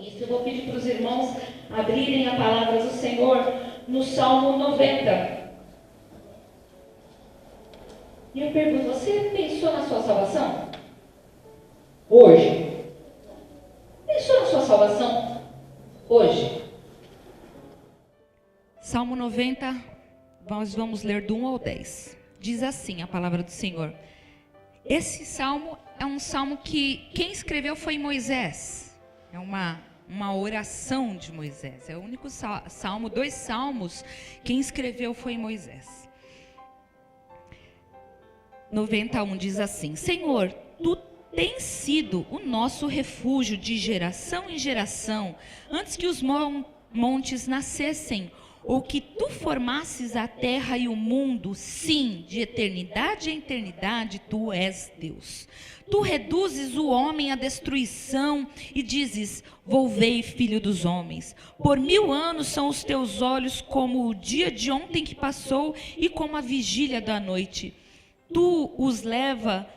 isso, eu vou pedir para os irmãos abrirem a palavra do Senhor no Salmo 90. E eu pergunto, você pensou na sua salvação? Hoje? Pensou na sua salvação? Hoje? Salmo 90, nós vamos ler do 1 ao 10. Diz assim a palavra do Senhor. Esse salmo é um salmo que quem escreveu foi Moisés. É uma oração de Moisés. É o único salmo, 2 salmos, quem escreveu foi Moisés. 91 diz assim: Senhor, tu tens sido o nosso refúgio de geração em geração, antes que os montes nascessem, ou que tu formasses a terra e o mundo. Sim, de eternidade em eternidade tu és Deus. Tu reduzes o homem à destruição e dizes: volvei, filho dos homens. Por 1000 anos são os teus olhos como o dia de ontem que passou e como a vigília da noite. Tu os leva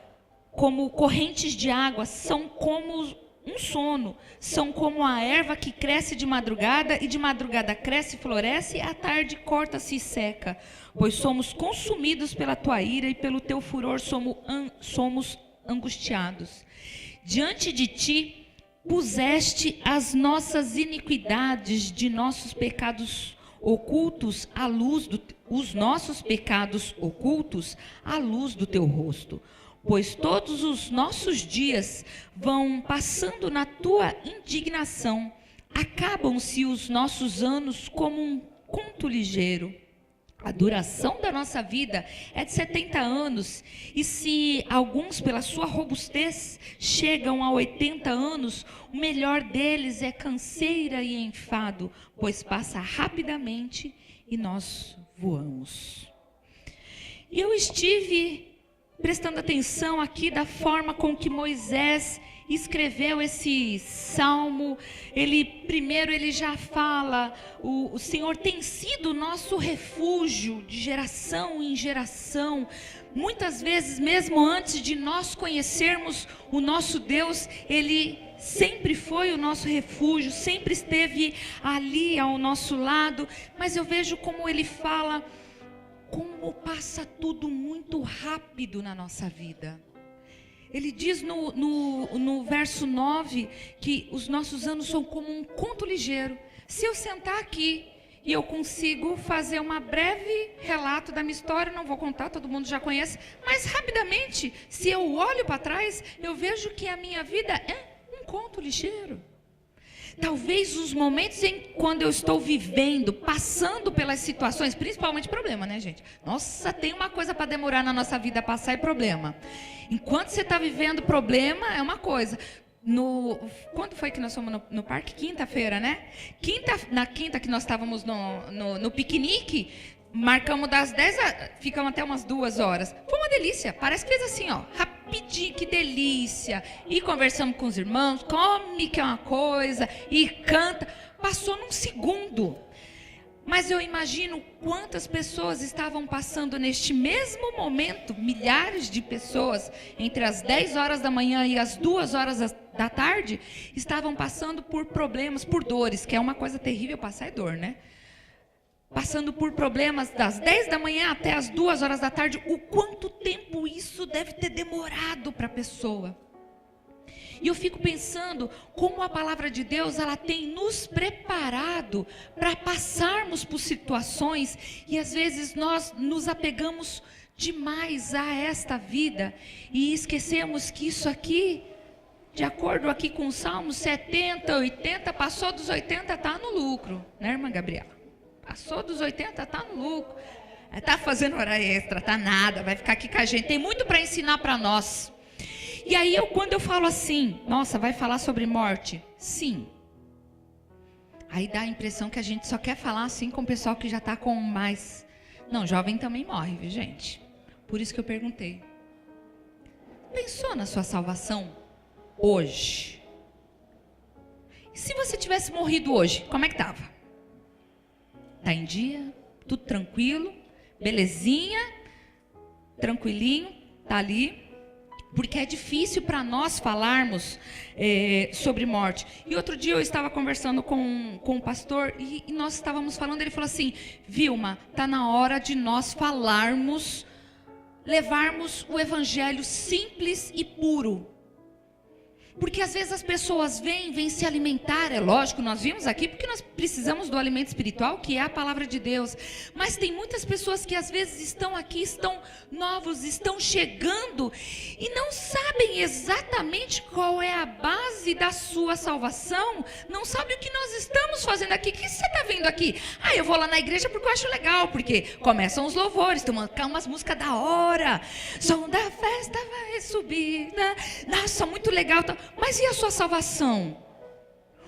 como correntes de água, são como um sono, são como a erva que cresce de madrugada, e de madrugada cresce e floresce, e à tarde corta-se e seca. Pois somos consumidos pela tua ira, e pelo teu furor somos angustiados. Diante de ti puseste as nossas iniquidades, de nossos pecados ocultos, à luz os nossos pecados ocultos, à luz do teu rosto. Pois todos os nossos dias vão passando na tua indignação. Acabam-se os nossos anos como um conto ligeiro. A duração da nossa vida é de 70 anos. E se alguns, pela sua robustez, chegam a 80 anos, o melhor deles é canseira e enfado, pois passa rapidamente e nós voamos. E eu estive prestando atenção aqui da forma com que Moisés escreveu esse salmo. Primeiro ele já fala, o Senhor tem sido o nosso refúgio de geração em geração. Muitas vezes, mesmo antes de nós conhecermos o nosso Deus, Ele sempre foi o nosso refúgio, sempre esteve ali ao nosso lado. Mas eu vejo como ele fala, como passa tudo muito rápido na nossa vida. Ele diz no verso 9 que os nossos anos são como um conto ligeiro. Se eu sentar aqui e eu consigo fazer uma breve relato da minha história, não vou contar, todo mundo já conhece, mas rapidamente, se eu olho para trás, eu vejo que a minha vida é um conto ligeiro. Talvez os momentos quando eu estou vivendo, passando pelas situações, principalmente problema, né, gente? Nossa, tem uma coisa para demorar na nossa vida passar, é problema. Enquanto você está vivendo problema, é uma coisa. Quando foi que nós fomos no parque? Quinta-feira, né? Na quinta que nós estávamos no piquenique, marcamos das 10, ficamos até umas 2 horas. Foi uma delícia, parece que fez assim, ó, rapidinho, que delícia. E conversamos com os irmãos, come que é uma coisa, e canta. Passou num segundo. Mas eu imagino quantas pessoas estavam passando neste mesmo momento, milhares de pessoas, entre as 10 horas da manhã e as 2 horas da tarde, estavam passando por problemas, por dores, que é uma coisa terrível, passar é dor, né? Passando por problemas das 10 da manhã até as 2 horas da tarde, o quanto tempo isso deve ter demorado para a pessoa. E eu fico pensando como a palavra de Deus, ela tem nos preparado para passarmos por situações, e às vezes nós nos apegamos demais a esta vida e esquecemos que isso aqui, de acordo aqui com o Salmo 70, 80, passou dos 80, está no lucro, né, irmã Gabriela? Passou dos 80, está no lucro. Está fazendo hora extra, está nada, vai ficar aqui com a gente. Tem muito para ensinar para nós. E aí, quando eu falo assim, nossa, vai falar sobre morte? Sim. Aí dá a impressão que a gente só quer falar assim com o pessoal que já está com mais. Não, jovem também morre, viu, gente? Por isso que eu perguntei. Pensou na sua salvação hoje? E se você tivesse morrido hoje, como é que estava? Está em dia? Tudo tranquilo? Belezinha? Tranquilinho? Está ali? porque é difícil para nós falarmos sobre morte. E outro dia eu estava conversando com um pastor e nós estávamos falando, ele falou assim: Vilma, está na hora de nós falarmos, levarmos o evangelho simples e puro. Porque às vezes as pessoas vêm se alimentar, é lógico, nós vimos aqui porque nós precisamos do alimento espiritual, que é a palavra de Deus. Mas tem muitas pessoas que às vezes estão aqui, estão novos, estão chegando e não sabem exatamente qual é a base da sua salvação, não sabem o que nós estamos fazendo aqui. O que você está vendo aqui? Eu vou lá na igreja porque eu acho legal, porque começam os louvores, tem umas músicas da hora, som da festa vai subir, nossa, muito legal. Mas e a sua salvação?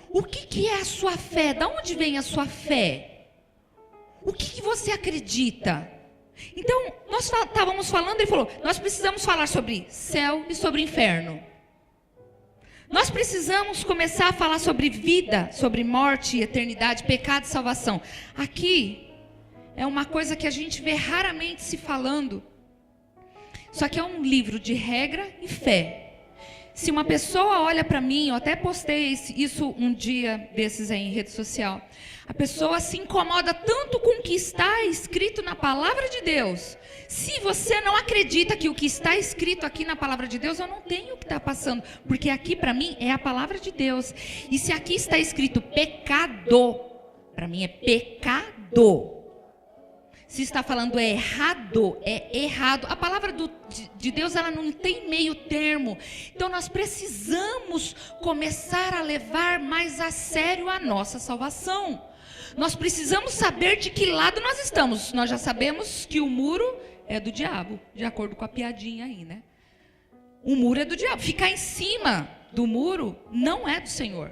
O que é a sua fé? Da onde vem a sua fé? O que você acredita? Então, nós estávamos falando, ele falou, nós precisamos falar sobre céu e sobre inferno. Nós precisamos começar a falar sobre vida, sobre morte, eternidade, pecado e salvação. Aqui é uma coisa que a gente vê raramente se falando. Só que é um livro de regra e fé. Se uma pessoa olha para mim, eu até postei isso um dia desses aí em rede social, a pessoa se incomoda tanto com o que está escrito na palavra de Deus. Se você não acredita que o que está escrito aqui na palavra de Deus, eu não tenho o que está passando, porque aqui para mim é a palavra de Deus. E se aqui está escrito pecado, para mim é pecado. Se está falando errado, é errado. A palavra de Deus, ela não tem meio termo. Então nós precisamos começar a levar mais a sério a nossa salvação. Nós precisamos saber de que lado nós estamos. Nós já sabemos que o muro é do diabo, de acordo com a piadinha aí, né? O muro é do diabo. Ficar em cima do muro não é do Senhor.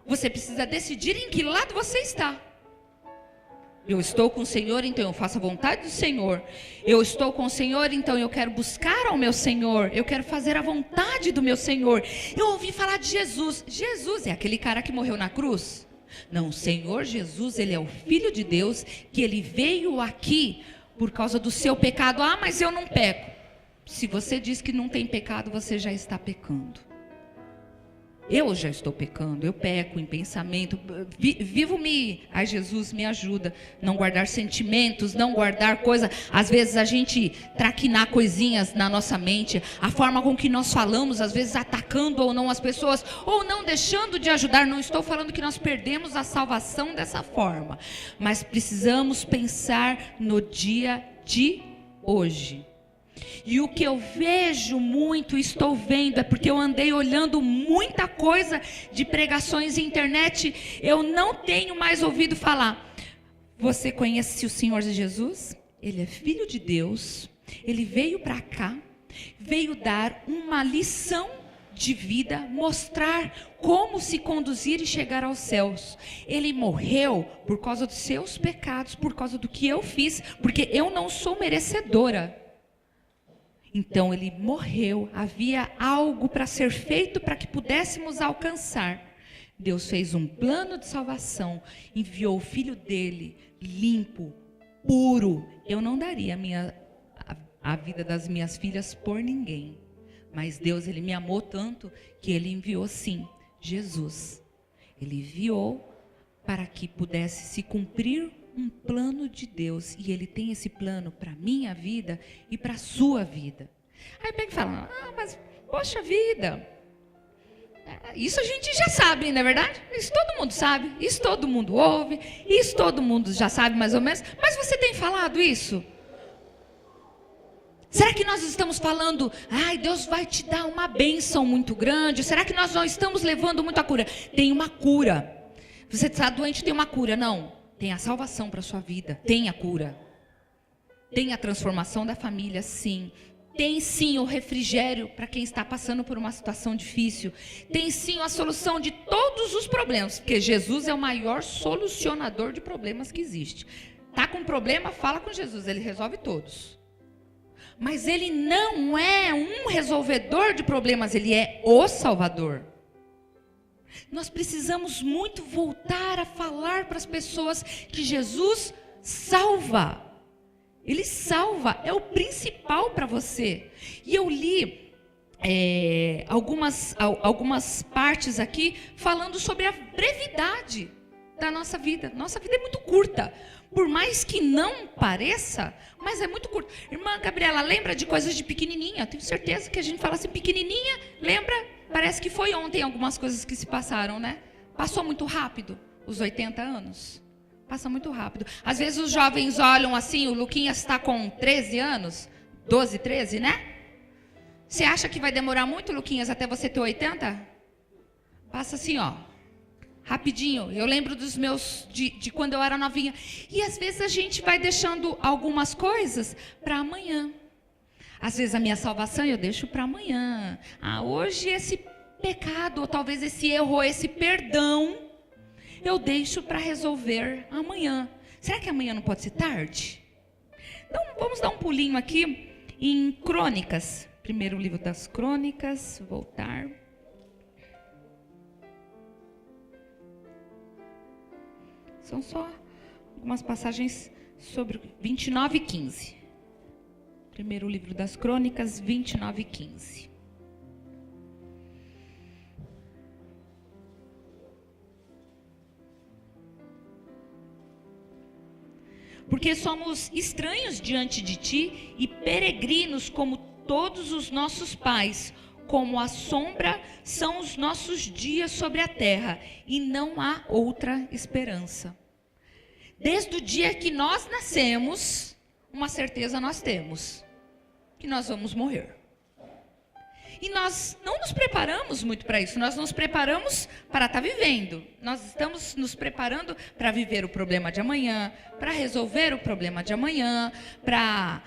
Você precisa decidir em que lado você está. Eu estou com o Senhor, então eu faço a vontade do Senhor. Eu estou com o Senhor, então eu quero buscar ao meu Senhor. Eu quero fazer a vontade do meu Senhor. Eu ouvi falar de Jesus. Jesus é aquele cara que morreu na cruz? Não, o Senhor Jesus, Ele é o Filho de Deus, que Ele veio aqui por causa do seu pecado. Mas eu não peco. Se você diz que não tem pecado, você já está pecando. Eu já estou pecando, eu peco em pensamento, Ai, Jesus, me ajuda, não guardar sentimentos, não guardar coisa. Às vezes a gente traquinar coisinhas na nossa mente, a forma com que nós falamos, às vezes atacando ou não as pessoas, ou não deixando de ajudar. Não estou falando que nós perdemos a salvação dessa forma, mas precisamos pensar no dia de hoje. E o que eu vejo muito, estou vendo, é porque eu andei olhando muita coisa de pregações na internet, eu não tenho mais ouvido falar. Você conhece o Senhor Jesus? Ele é Filho de Deus, Ele veio para cá, veio dar uma lição de vida, mostrar como se conduzir e chegar aos céus. Ele morreu por causa dos seus pecados, por causa do que eu fiz, porque eu não sou merecedora. Então ele morreu, havia algo para ser feito para que pudéssemos alcançar. Deus fez um plano de salvação, enviou o Filho dele, limpo, puro. Eu não daria a vida das minhas filhas por ninguém. Mas Deus, Ele me amou tanto que Ele enviou sim, Jesus. Ele enviou para que pudesse se cumprir um plano de Deus, e Ele tem esse plano para a minha vida e para a sua vida. Aí pega e fala, mas poxa vida, isso a gente já sabe, não é verdade? Isso todo mundo sabe, isso todo mundo ouve, isso todo mundo já sabe mais ou menos, mas você tem falado isso? Será que nós estamos falando, Deus vai te dar uma bênção muito grande? Será que nós não estamos levando muita cura? Tem uma cura. Você está doente, tem uma cura? Não. Tem a salvação para a sua vida, tem a cura. Tem a transformação da família, sim. Tem sim o refrigério para quem está passando por uma situação difícil. Tem sim a solução de todos os problemas, porque Jesus é o maior solucionador de problemas que existe. Está com problema, fala com Jesus, Ele resolve todos. Mas Ele não é um resolvedor de problemas, Ele é o Salvador. Nós precisamos muito voltar a falar para as pessoas que Jesus salva. Ele salva, é o principal para você. E eu li algumas partes aqui falando sobre a brevidade da nossa vida. Nossa vida é muito curta. Por mais que não pareça, mas é muito curta. Irmã Gabriela, lembra de coisas de pequenininha? Eu tenho certeza que a gente fala assim, pequenininha, lembra? Parece que foi ontem algumas coisas que se passaram, né? Passou muito rápido, os 80 anos. Passa muito rápido. Às vezes os jovens olham assim, o Luquinhas está com 13 anos, 12, 13, né? Você acha que vai demorar muito, Luquinhas, até você ter 80? Passa assim, ó. Rapidinho. Eu lembro dos meus, de quando eu era novinha. E às vezes a gente vai deixando algumas coisas para amanhã. Às vezes a minha salvação eu deixo para amanhã. Hoje esse pecado, ou talvez esse erro, ou esse perdão, eu deixo para resolver amanhã. Será que amanhã não pode ser tarde? Então vamos dar um pulinho aqui em Crônicas. Primeiro livro das Crônicas, voltar. São só algumas passagens sobre 29 e 15. Primeiro livro das Crônicas, 29 e 15. Porque somos estranhos diante de ti e peregrinos como todos os nossos pais. Como a sombra são os nossos dias sobre a terra, e não há outra esperança. Desde o dia que nós nascemos, uma certeza nós temos, que nós vamos morrer. E nós não nos preparamos muito para isso, nós nos preparamos para estar vivendo. Nós estamos nos preparando para viver o problema de amanhã, para resolver o problema de amanhã, para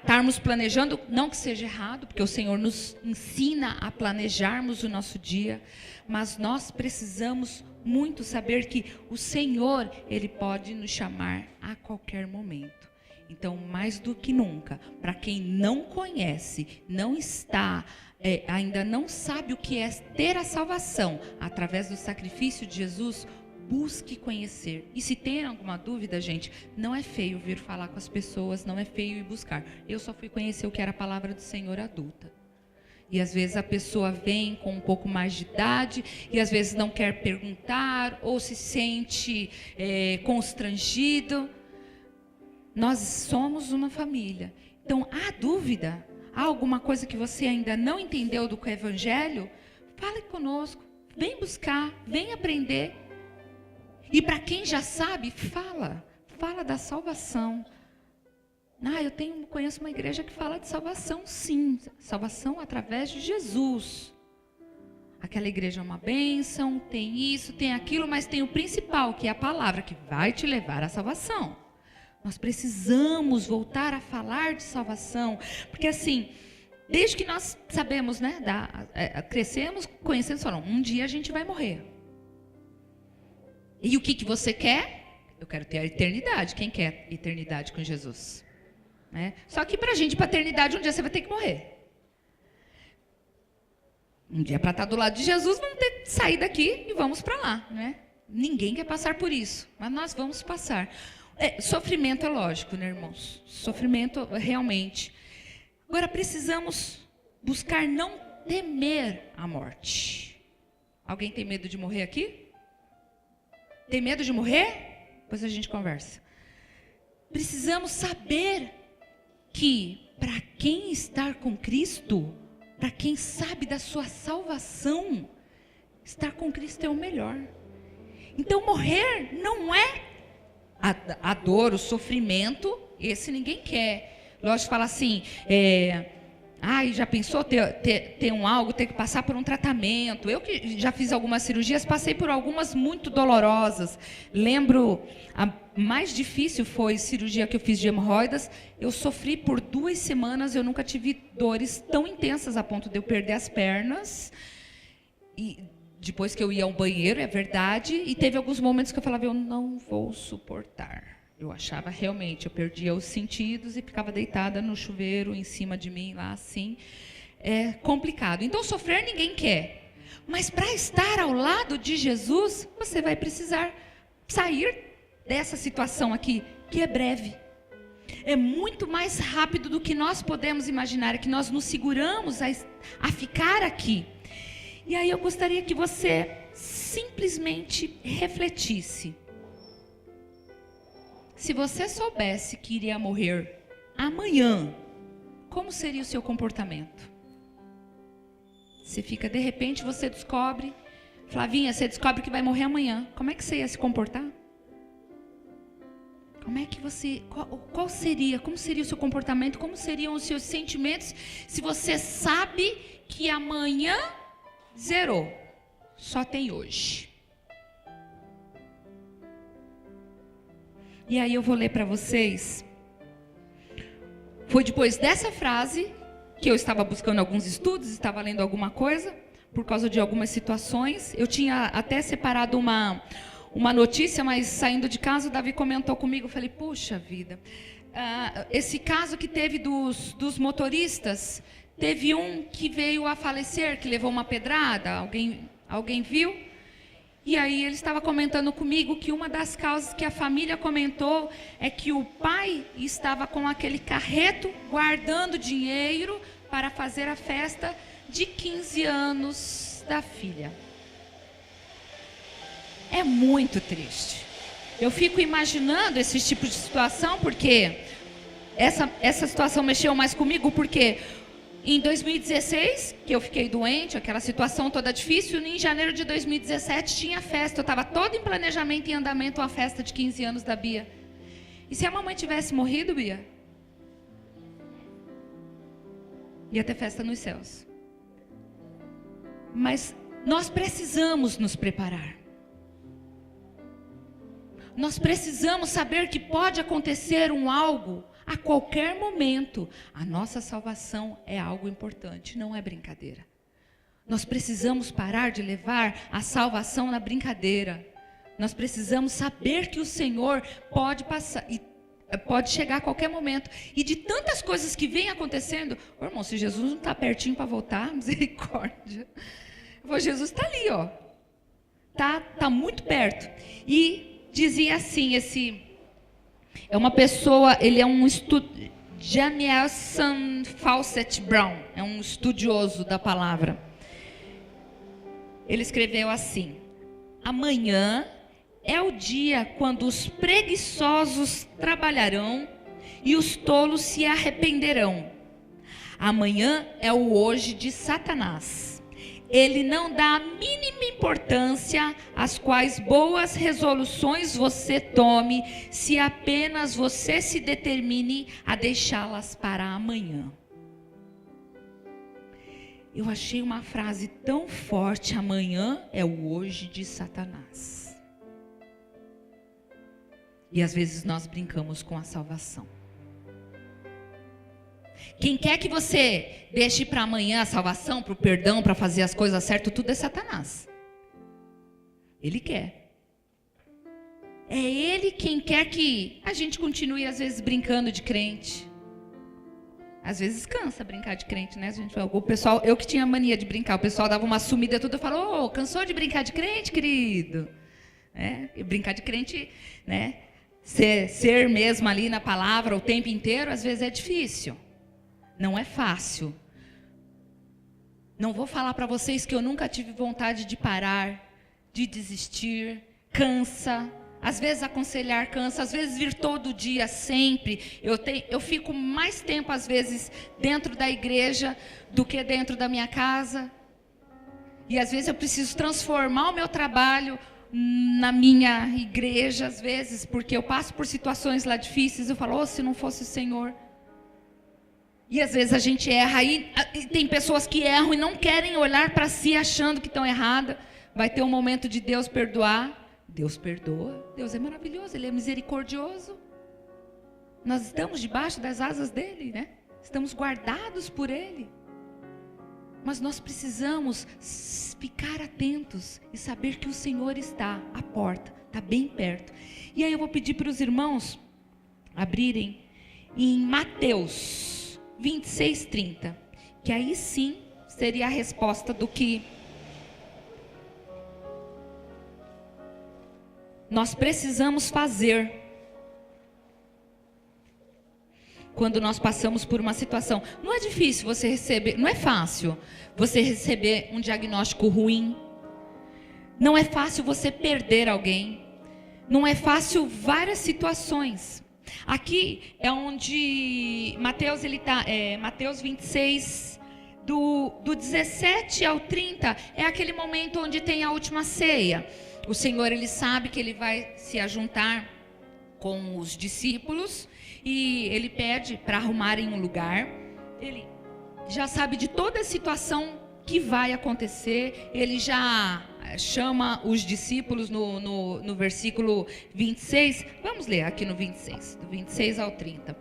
estarmos planejando, não que seja errado, porque o Senhor nos ensina a planejarmos o nosso dia, mas nós precisamos muito saber que o Senhor, Ele pode nos chamar a qualquer momento. Então, mais do que nunca, para quem não conhece, não está, ainda não sabe o que é ter a salvação através do sacrifício de Jesus, busque conhecer. E se tem alguma dúvida, gente, não é feio vir falar com as pessoas, não é feio ir buscar. Eu só fui conhecer o que era a palavra do Senhor adulta. E às vezes a pessoa vem com um pouco mais de idade e às vezes não quer perguntar ou se sente constrangido. Nós somos uma família. Então, há dúvida? Há alguma coisa que você ainda não entendeu do Evangelho? Fale conosco, vem buscar, vem aprender. E para quem já sabe, fala da salvação. Eu conheço uma igreja que fala de salvação, sim. Salvação através de Jesus. Aquela igreja é uma bênção, tem isso, tem aquilo, mas tem o principal, que é a palavra, que vai te levar à salvação. Nós precisamos voltar a falar de salvação, porque assim, desde que nós sabemos, né, crescemos, conhecemos, falamos, um dia a gente vai morrer. E o que você quer? Eu quero ter a eternidade. Quem quer eternidade com Jesus? Só que para a gente, para a eternidade, um dia você vai ter que morrer. Um dia para estar do lado de Jesus, vamos ter que sair daqui e vamos para lá, né? Ninguém quer passar por isso, mas nós vamos passar. Sofrimento é lógico, né, irmãos? Sofrimento realmente. Agora precisamos buscar não temer a morte. Alguém tem medo de morrer aqui? Tem medo de morrer? Depois a gente conversa. Precisamos saber que para quem está com Cristo, para quem sabe da sua salvação, estar com Cristo é o melhor. Então morrer não é a dor, o sofrimento, esse ninguém quer. Lógico, fala assim, já pensou ter algo, ter que passar por um tratamento? Eu que já fiz algumas cirurgias, passei por algumas muito dolorosas. Lembro, a mais difícil foi a cirurgia que eu fiz de hemorroidas. Eu sofri por 2 semanas, eu nunca tive dores tão intensas a ponto de eu perder as pernas. E depois que eu ia ao banheiro, é verdade, e teve alguns momentos que eu falava, eu não vou suportar. Eu achava realmente, eu perdia os sentidos e ficava deitada no chuveiro, em cima de mim, lá assim. É complicado. Então, sofrer ninguém quer. Mas para estar ao lado de Jesus, você vai precisar sair dessa situação aqui, que é breve. é muito mais rápido do que nós podemos imaginar, é que nós nos seguramos a ficar aqui. E aí eu gostaria que você simplesmente refletisse. Se você soubesse que iria morrer amanhã, como seria o seu comportamento? Você fica, de repente você descobre, Flavinha, você descobre que vai morrer amanhã. Como é que você ia se comportar? Como é que você, como seria o seu comportamento? Como seriam os seus sentimentos se você sabe que amanhã zerou? Só tem hoje. E aí eu vou ler para vocês. Foi depois dessa frase que eu estava buscando alguns estudos, estava lendo alguma coisa, por causa de algumas situações. Eu tinha até separado uma notícia, mas saindo de casa, o Davi comentou comigo, eu falei, puxa vida, esse caso que teve dos motoristas, teve um que veio a falecer, que levou uma pedrada, alguém viu? E aí ele estava comentando comigo que uma das causas que a família comentou é que o pai estava com aquele carreto guardando dinheiro para fazer a festa de 15 anos da filha. É muito triste. Eu fico imaginando esse tipo de situação, porque essa situação mexeu mais comigo, porque em 2016, que eu fiquei doente, aquela situação toda difícil, em janeiro de 2017 tinha festa. Eu estava toda em planejamento e em andamento a festa de 15 anos da Bia. E se a mamãe tivesse morrido, Bia? Ia ter festa nos céus. Mas nós precisamos nos preparar. Nós precisamos saber que pode acontecer algo a qualquer momento. A nossa salvação é algo importante, não é brincadeira. Nós precisamos parar de levar a salvação na brincadeira. Nós precisamos saber que o Senhor pode passar e pode chegar a qualquer momento. E de tantas coisas que vêm acontecendo, irmão, se Jesus não está pertinho para voltar, misericórdia. Jesus está ali, ó. Tá muito perto. E dizia assim, é uma pessoa, ele é um Danielson Fawcett Brown, é um estudioso da palavra. Ele escreveu assim: amanhã é o dia quando os preguiçosos trabalharão e os tolos se arrependerão. Amanhã é o hoje de Satanás. Ele não dá a mínima importância às quais boas resoluções você tome, se apenas você se determine a deixá-las para amanhã. Eu achei uma frase tão forte: amanhã é o hoje de Satanás. E às vezes nós brincamos com a salvação. Quem quer que você deixe para amanhã a salvação, para o perdão, para fazer as coisas certas, tudo é Satanás. Ele quer. É ele quem quer que a gente continue às vezes brincando de crente. Às vezes cansa brincar de crente, né, gente? O pessoal, eu que tinha mania de brincar, o pessoal dava uma sumida tudo, eu falo, cansou de brincar de crente, querido? E brincar de crente, né? Ser mesmo ali na palavra o tempo inteiro, às vezes é difícil. Não é fácil. Não vou falar para vocês que eu nunca tive vontade de parar, de desistir. Cansa. Às vezes aconselhar cansa. Às vezes vir todo dia, sempre. Eu fico mais tempo, às vezes, dentro da igreja do que dentro da minha casa. E às vezes eu preciso transformar o meu trabalho na minha igreja, às vezes, porque eu passo por situações lá difíceis. Eu falo, se não fosse o Senhor... E às vezes a gente erra, e tem pessoas que erram e não querem olhar para si achando que estão erradas. Vai ter um momento de Deus perdoar. Deus perdoa. Deus é maravilhoso, Ele é misericordioso. Nós estamos debaixo das asas dEle, né? Estamos guardados por Ele. Mas nós precisamos ficar atentos e saber que o Senhor está à porta, está bem perto. E aí eu vou pedir para os irmãos abrirem em Mateus 26:30, que aí sim seria a resposta do que nós precisamos fazer. quando nós passamos por uma situação. Não é difícil você receber, não é fácil você receber um diagnóstico ruim. Não é fácil você perder alguém. Não é fácil várias situações. Aqui é onde Mateus, Mateus 26, do 17 ao 30, é aquele momento onde tem a última ceia. O Senhor, ele sabe que ele vai se ajuntar com os discípulos e ele pede para arrumarem um lugar. Ele já sabe de toda a situação que vai acontecer, ele já chama os discípulos no versículo 26, vamos ler aqui no 26, do 26 ao 30.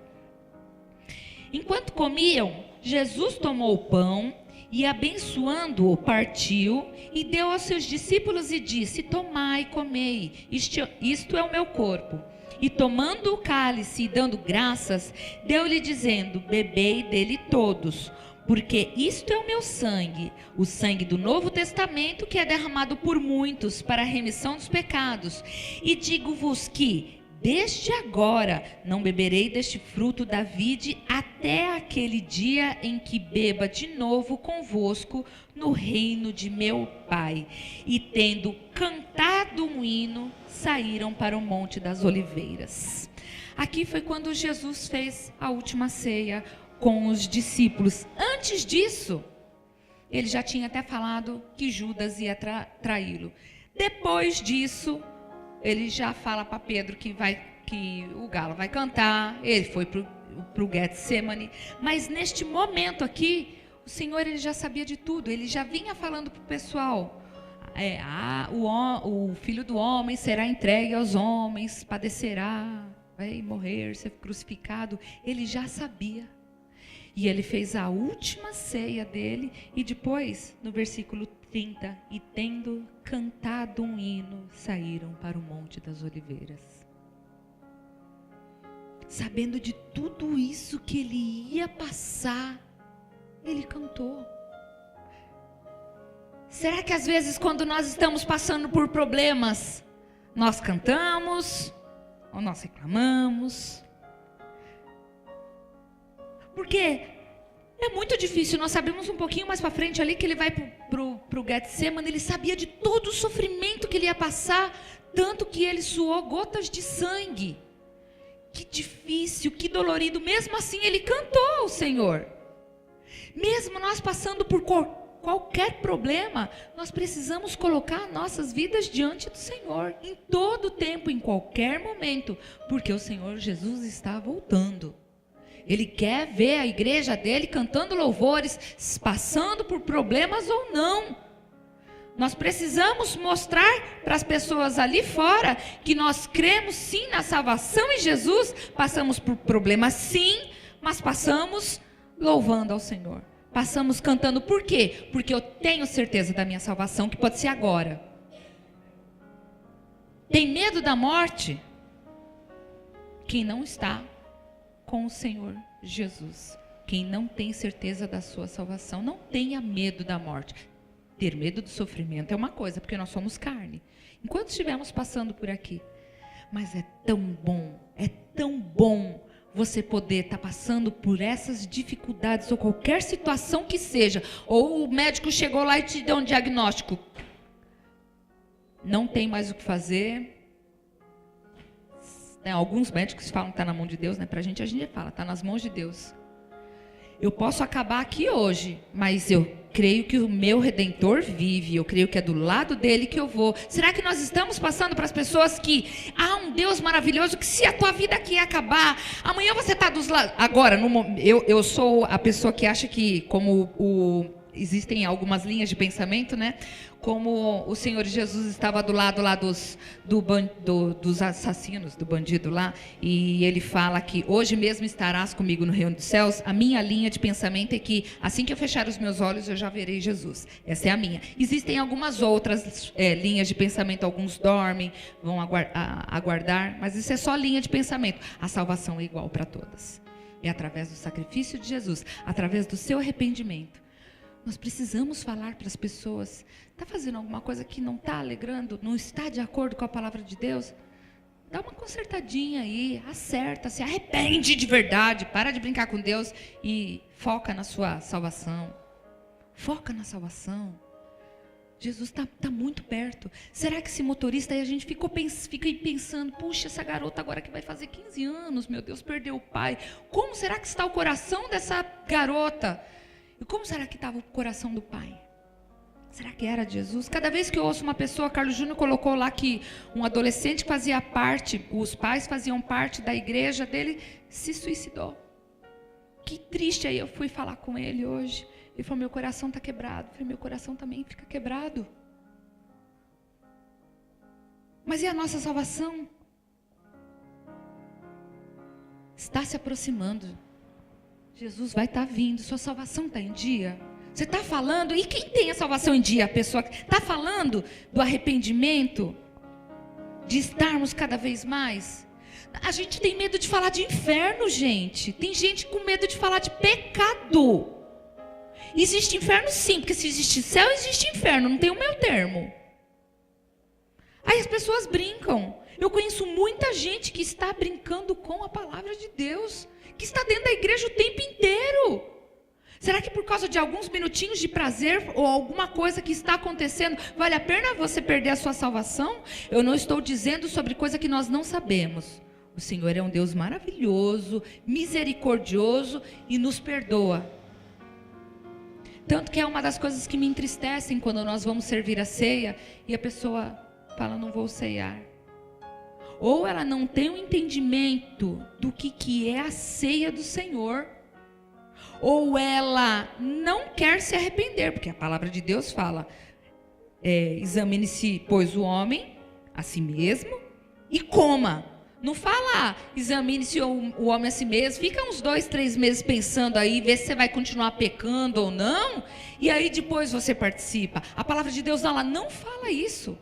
Enquanto comiam, Jesus tomou o pão e, abençoando-o, partiu e deu aos seus discípulos e disse: tomai e comei, isto é o meu corpo. E tomando o cálice e dando graças, deu-lhe dizendo: bebei dele todos, porque isto é o meu sangue, o sangue do Novo Testamento, que é derramado por muitos para a remissão dos pecados. E digo-vos que, desde agora, não beberei deste fruto da vide até aquele dia em que beba de novo convosco no reino de meu Pai. E tendo cantado um hino, saíram para o Monte das Oliveiras. Aqui foi quando Jesus fez a última ceia com os discípulos. Antes disso, ele já tinha até falado que Judas ia traí-lo. Depois disso, ele já fala para Pedro que o galo vai cantar. Ele foi para o Getsemane. Mas neste momento aqui, o Senhor, ele já sabia de tudo. Ele já vinha falando para o pessoal: o Filho do Homem será entregue aos homens, padecerá, vai morrer, ser crucificado. Ele já sabia. E ele fez a última ceia dele, e depois, no versículo 30, e tendo cantado um hino, saíram para o Monte das Oliveiras. Sabendo de tudo isso que ele ia passar, ele cantou. Será que às vezes, quando nós estamos passando por problemas, nós cantamos, ou nós reclamamos? Porque é muito difícil. Nós sabemos um pouquinho mais para frente ali que ele vai para o Getsemane. Ele sabia de todo o sofrimento que ele ia passar, tanto que ele suou gotas de sangue. Que difícil, que dolorido. Mesmo assim ele cantou ao Senhor. Mesmo nós passando por qualquer problema, nós precisamos colocar nossas vidas diante do Senhor, em todo tempo, em qualquer momento, porque o Senhor Jesus está voltando. Ele quer ver a igreja dele cantando louvores, passando por problemas ou não. Nós precisamos mostrar para as pessoas ali fora que nós cremos sim na salvação em Jesus. Passamos por problemas sim, mas passamos louvando ao Senhor. Passamos cantando. Por quê? Porque eu tenho certeza da minha salvação, que pode ser agora. Tem medo da morte? Quem não está com o Senhor Jesus. Quem não tem certeza da sua salvação, não tenha medo da morte. Ter medo do sofrimento é uma coisa, porque nós somos carne. Enquanto estivermos passando por aqui. Mas é tão bom você poder estar passando por essas dificuldades, ou qualquer situação que seja. Ou o médico chegou lá e te deu um diagnóstico. Não tem mais o que fazer. Alguns médicos falam que está na mão de Deus, né? Para a gente fala, está nas mãos de Deus. Eu posso acabar aqui hoje, mas eu creio que o meu Redentor vive, eu creio que é do lado dele que eu vou. Será que nós estamos passando para as pessoas que há um Deus maravilhoso, que se a tua vida aqui acabar, amanhã você está dos lados. Agora, eu sou a pessoa que acha que, como existem algumas linhas de pensamento, né? Como o Senhor Jesus estava do lado lá dos assassinos, do bandido lá, e ele fala que hoje mesmo estarás comigo no reino dos céus. A minha linha de pensamento é que assim que eu fechar os meus olhos, eu já verei Jesus. Essa é a minha. Existem algumas outras linhas de pensamento, alguns dormem, vão aguardar, mas isso é só linha de pensamento. A salvação é igual para todas. É através do sacrifício de Jesus, através do seu arrependimento. Nós precisamos falar para as pessoas: está fazendo alguma coisa que não está alegrando, não está de acordo com a palavra de Deus? dá uma consertadinha aí, acerta, se arrepende de verdade, para de brincar com Deus e foca na sua salvação. Foca na salvação. Jesus está muito perto. Será que esse motorista aí, a gente fica aí pensando, puxa, essa garota agora que vai fazer 15 anos, meu Deus, perdeu o pai. Como será que está o coração dessa garota? E como será que estava o coração do pai? Será que era de Jesus? Cada vez que eu ouço uma pessoa, Carlos Júnior colocou lá que um adolescente fazia parte, os pais faziam parte da igreja dele, se suicidou. Que triste. Aí eu fui falar com ele hoje. Ele falou, meu coração está quebrado. Eu falei, meu coração também fica quebrado. Mas e a nossa salvação? Está se aproximando. Jesus vai estar vindo. Sua salvação está em dia. Você está falando, e quem tem a salvação em dia? A pessoa que está falando do arrependimento, de estarmos cada vez mais. A gente tem medo de falar de inferno, gente. Tem gente com medo de falar de pecado. Existe inferno sim, porque se existe céu, existe inferno, não tem o meio termo. Aí as pessoas brincam. Eu conheço muita gente que está brincando com a palavra de Deus, que está dentro da igreja o tempo inteiro. Será que por causa de alguns minutinhos de prazer ou alguma coisa que está acontecendo, vale a pena você perder a sua salvação? Eu não estou dizendo sobre coisa que nós não sabemos. O Senhor é um Deus maravilhoso, misericordioso e nos perdoa. Tanto que é uma das coisas que me entristecem quando nós vamos servir a ceia e a pessoa fala, não vou ceiar. Ou ela não tem um entendimento do que é a ceia do Senhor, ou ela não quer se arrepender, porque a palavra de Deus fala, examine-se, pois, o homem a si mesmo e coma. Não fala, examine-se o homem a si mesmo, fica uns 2, 3 meses pensando aí, vê se você vai continuar pecando ou não, e aí depois você participa. A palavra de Deus, ela não fala isso.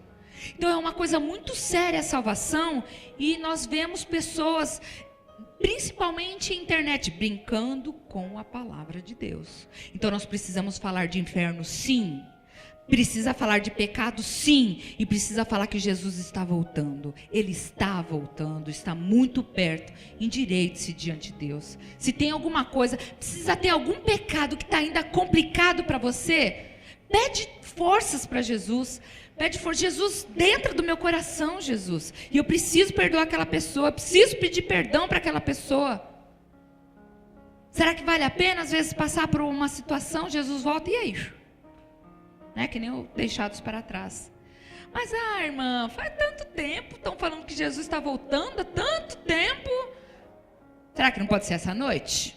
Então é uma coisa muito séria a salvação, e nós vemos pessoas, principalmente na internet, brincando com a palavra de Deus. Então nós precisamos falar de inferno, sim. Precisa falar de pecado, sim. E precisa falar que Jesus está voltando. Ele está voltando, está muito perto. Endireite-se diante de Deus. Se tem alguma coisa, precisa ter algum pecado que está ainda complicado para você, pede forças para Jesus. Pede força, Jesus, dentro do meu coração, Jesus. E eu preciso perdoar aquela pessoa, eu preciso pedir perdão para aquela pessoa. Será que vale a pena, às vezes, passar por uma situação, Jesus volta e aí? Né? Que nem o deixados para trás. Mas, irmã, faz tanto tempo, estão falando que Jesus está voltando há tanto tempo. Será que não pode ser essa noite?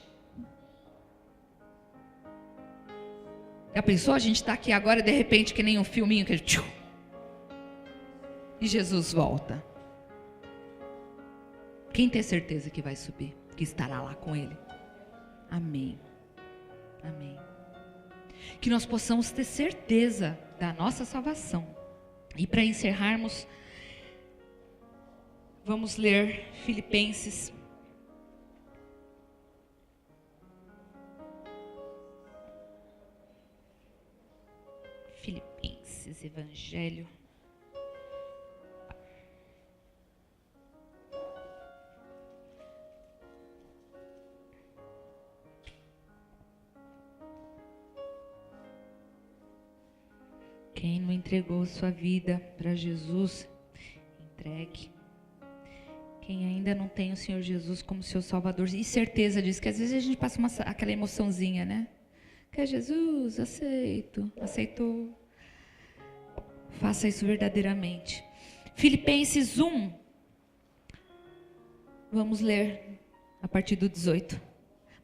Já pensou? A gente está aqui agora, de repente, que nem um filminho, que e Jesus volta. Quem tem certeza que vai subir? Que estará lá com Ele? Amém. Amém. Que nós possamos ter certeza da nossa salvação. E para encerrarmos, vamos ler Filipenses. Filipenses, Evangelho. Quem não entregou sua vida para Jesus, entregue. Quem ainda não tem o Senhor Jesus como seu Salvador, e certeza disso, que às vezes a gente passa aquela emoçãozinha, né? Quer Jesus? Aceito. Aceitou. Faça isso verdadeiramente. Filipenses 1. Vamos ler a partir do 18.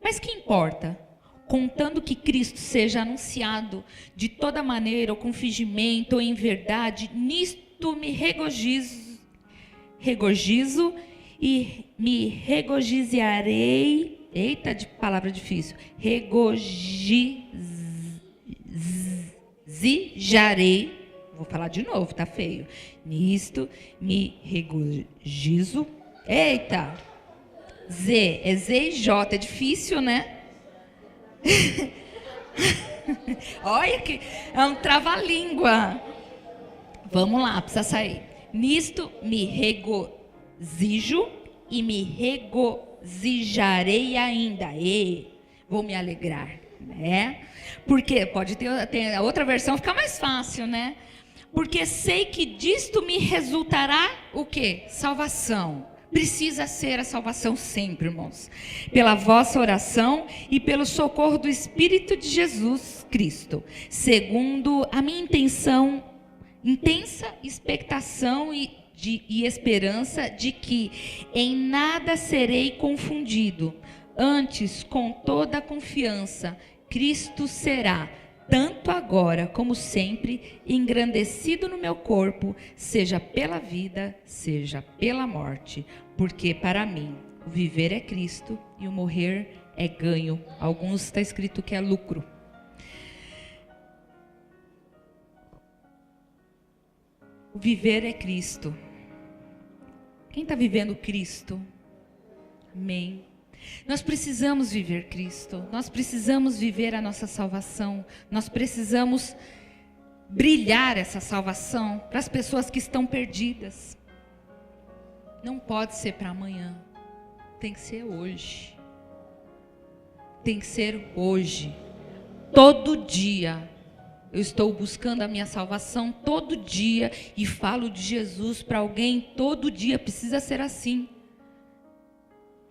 Mas que importa? Contando que Cristo seja anunciado de toda maneira, ou com fingimento, ou em verdade, nisto me regozijo e me regozijarei. Eita, de palavra difícil. Regozijarei. Vou falar de novo, tá feio. Nisto me regozijo. Eita. Z, é Z e J, é difícil, né? Olha que é um trava-língua. Vamos lá, precisa sair. Nisto me regozijo e me regozijarei ainda. Vou me alegrar, né? Porque pode ter a outra versão, fica mais fácil, né? Porque sei que disto me resultará o quê? Salvação. Precisa ser a salvação sempre, irmãos. Pela vossa oração e pelo socorro do Espírito de Jesus Cristo. Segundo a minha intensa expectação e esperança de que em nada serei confundido. Antes, com toda a confiança, Cristo será, tanto agora como sempre, engrandecido no meu corpo, seja pela vida, seja pela morte. Porque para mim, o viver é Cristo e o morrer é ganho. Alguns está escrito que é lucro. O viver é Cristo. Quem está vivendo Cristo? Amém. Nós precisamos viver Cristo, nós precisamos viver a nossa salvação, nós precisamos brilhar essa salvação para as pessoas que estão perdidas. Não pode ser para amanhã, tem que ser hoje. Tem que ser hoje. Todo dia eu estou buscando a minha salvação, todo dia, e falo de Jesus para alguém, todo dia precisa ser assim.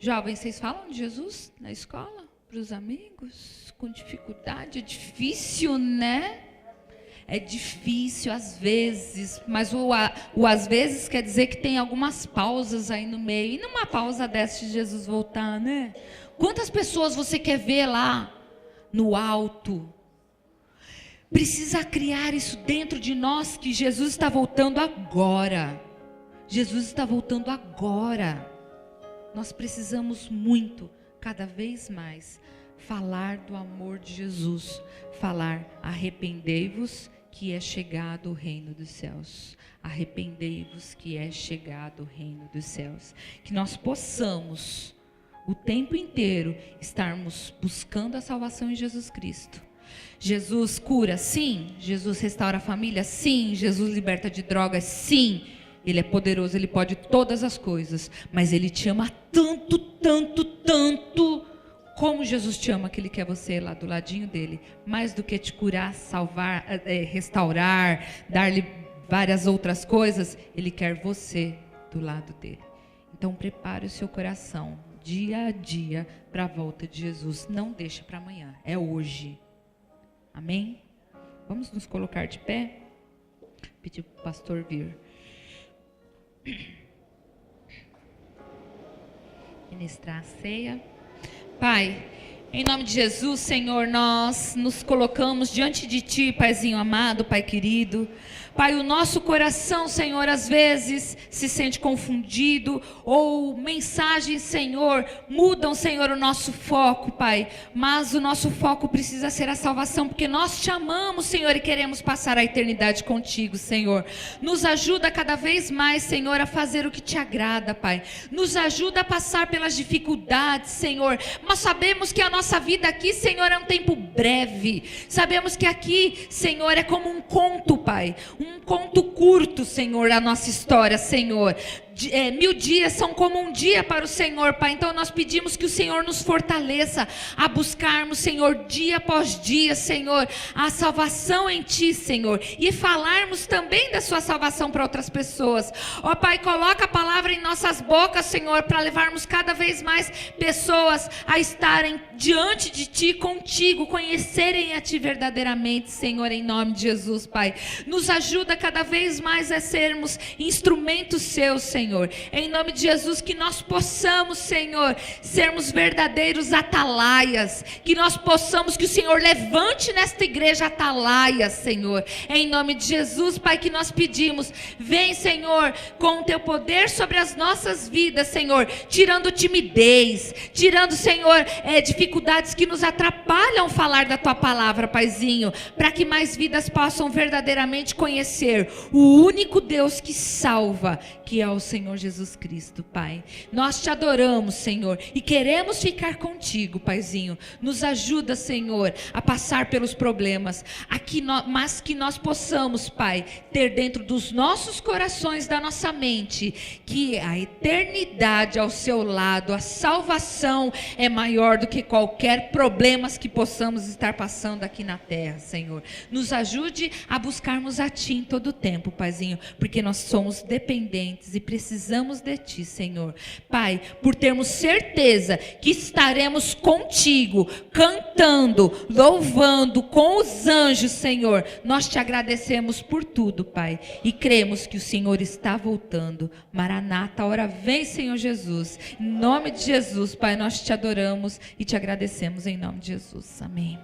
Jovens, vocês falam de Jesus na escola? Para os amigos? Com dificuldade? É difícil, né? É difícil às vezes, mas o às vezes quer dizer que tem algumas pausas aí no meio. E numa pausa dessa de Jesus voltar, né? Quantas pessoas você quer ver lá no alto? Precisa criar isso dentro de nós, que Jesus está voltando agora. Jesus está voltando agora. Nós precisamos muito, cada vez mais, falar do amor de Jesus. Falar, arrependei-vos que é chegado o reino dos céus. Arrependei-vos que é chegado o reino dos céus. Que nós possamos, o tempo inteiro, estarmos buscando a salvação em Jesus Cristo. Jesus cura? Sim. Jesus restaura a família? Sim. Jesus liberta de drogas? Sim. Ele é poderoso, Ele pode todas as coisas, mas Ele te ama tanto, tanto, tanto, como Jesus te ama, que Ele quer você lá do ladinho dEle, mais do que te curar, salvar, restaurar, dar-lhe várias outras coisas. Ele quer você do lado dEle. Então prepare o seu coração, dia a dia, para a volta de Jesus. Não deixe para amanhã, é hoje. Amém? Vamos nos colocar de pé? Pedir para o pastor vir ministrar a ceia. Pai, em nome de Jesus, Senhor, nós nos colocamos diante de Ti, Paizinho amado, Pai querido. Pai, o nosso coração, Senhor, às vezes se sente confundido, ou mensagens, Senhor, mudam, Senhor, o nosso foco, Pai. Mas o nosso foco precisa ser a salvação, porque nós te amamos, Senhor, e queremos passar a eternidade contigo, Senhor. Nos ajuda cada vez mais, Senhor, a fazer o que te agrada, Pai. Nos ajuda a passar pelas dificuldades, Senhor. Mas sabemos que a nossa vida aqui, Senhor, é um tempo breve. Sabemos que aqui, Senhor, é como um conto, Pai. Um conto curto, Senhor, a nossa história, Senhor. 1000 dias são como um dia para o Senhor, Pai. Então nós pedimos que o Senhor nos fortaleça a buscarmos, Senhor, dia após dia, Senhor, a salvação em Ti, Senhor, e falarmos também da Sua salvação para outras pessoas. Ó Pai, coloca a palavra em nossas bocas, Senhor, para levarmos cada vez mais pessoas a estarem diante de Ti, contigo, conhecerem a Ti verdadeiramente, Senhor, em nome de Jesus, Pai. Nos ajuda cada vez mais a sermos instrumentos Seus, Senhor. Em nome de Jesus, que nós possamos, Senhor, sermos verdadeiros atalaias, que nós possamos, que o Senhor levante nesta igreja atalaias, Senhor, em nome de Jesus, Pai, que nós pedimos, vem, Senhor, com o Teu poder sobre as nossas vidas, Senhor, tirando timidez, tirando, Senhor, dificuldades que nos atrapalham falar da Tua palavra, Paizinho, para que mais vidas possam verdadeiramente conhecer o único Deus que salva, que é o Senhor Senhor Jesus Cristo, Pai. Nós te adoramos, Senhor, e queremos ficar contigo, Paizinho. Nos ajuda, Senhor, a passar pelos problemas, mas que nós possamos, Pai, ter dentro dos nossos corações, da nossa mente, que a eternidade ao seu lado, a salvação é maior do que qualquer problema que possamos estar passando aqui na terra, Senhor. Nos ajude a buscarmos a Ti em todo o tempo, Paizinho, porque nós somos dependentes e precisamos de Ti, Senhor. Pai, por termos certeza que estaremos contigo, cantando, louvando com os anjos, Senhor, nós te agradecemos por tudo, Pai, e cremos que o Senhor está voltando. Maranata, a hora vem, Senhor Jesus. Em nome de Jesus, Pai, nós te adoramos e te agradecemos em nome de Jesus. Amém.